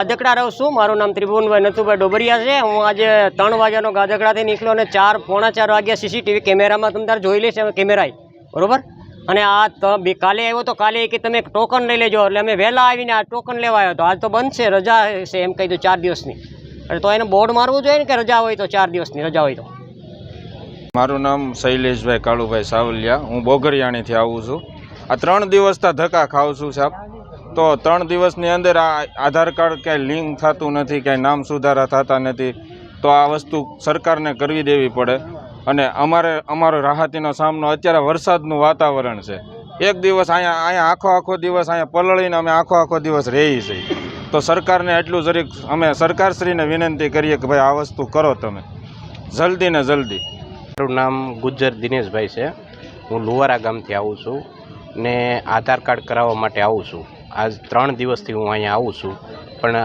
ગાજકડા રહું છું. મારું નામ ત્રિભુવનભાઈ નથુભાઈ ડોબરિયા છે. હું આજે 3 વાગ્યાનો ગાજકડાથી નીકળ્યો અને 4:45 વાગ્યા સીસીટીવી કેમેરામાં તમે તાર જોઈ લઈશ કેમેરા બરોબર. અને આ કાલે આવ્યો તો કાલે કે તમે ટોકન લઈ લેજો, એટલે અમે વહેલા આવીને આ ટોકન લેવા આવ્યો તો આજ તો બંધ છે, રજા છે એમ કહી દો 4 દિવસની. એટલે તો એને બોર્ડ મારવું જોઈએ ને કે રજા હોય તો 4 દિવસની રજા હોય તો. મારું નામ શૈલેષભાઈ કાળુભાઈ સાવલિયા. હું બોગરિયાણીથી આવું છું. આ 3 દિવસથી ધક્કા ખાઉં છું સાહેબ. તો 3 દિવસની અંદર આ આધાર કાર્ડ ક્યાંય લિંક થતું નથી, ક્યાંય નામ સુધારા થતા નથી. તો આ વસ્તુ સરકારને કરવી દેવી પડે. અને અમારો રાહતીનો સામનો અત્યારે વરસાદનું વાતાવરણ છે. એક દિવસ અહીંયા આખો દિવસ અહીંયા પલળીને અમે આખો દિવસ રહી છીએ. તો સરકારને એટલું જરીક અમે સરકારશ્રીને વિનંતી કરીએ કે ભાઈ આ વસ્તુ કરો તમે જલ્દી ને જલ્દી. મારું નામ ગુજ્જર દિનેશભાઈ છે. હું લુવારા ગામથી આવું છું ને આધાર કાર્ડ કરાવવા માટે આવું છું. આજ 3 દિવસથી હું અહીંયા આવું છું, પણ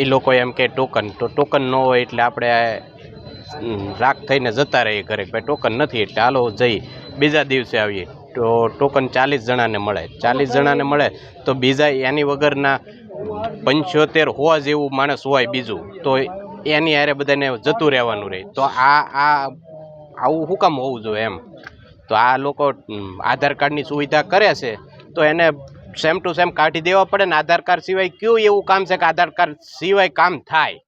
એ લોકો એમ કે ટોકન ન હોય એટલે આપણે રાખ થઈને જતા રહીએ ઘરે. ભાઈ ટોકન નથી એટલે હાલો જઈ બીજા દિવસે આવીએ તો ટોકન 40 જણાને મળે. 40 જણાને મળે તો બીજા એની વગરના 75 જેવું માણસ હોય બીજું, તો એની હારે બધાને જતું રહેવાનું રહે. તો આવું શું કામ હોવું જોઈએ એમ? તો આ લોકો આધાર કાર્ડની સુવિધા કરે છે તો એને સેમ ટુ સેમ કાઢી દેવા પડે ને. આધાર કાર્ડ સિવાય કયું એવું કામ છે કે આધાર કાર્ડ સિવાય કામ થાય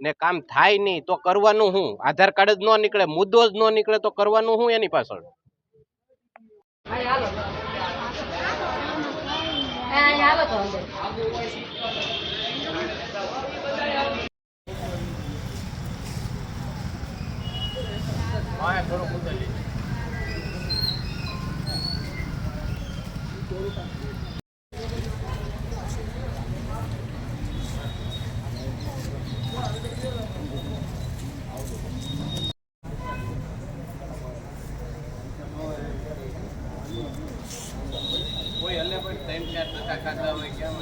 ને? કામ થાય નહીં તો કરવાનું શું? આધાર કાર્ડ જ ન નીકળે, મુદ્દો જ ન નીકળે તો કરવાનું શું એની પાછળ? કોઈ હલે પણ 3-4 ટકા ખાતા હોય કેમ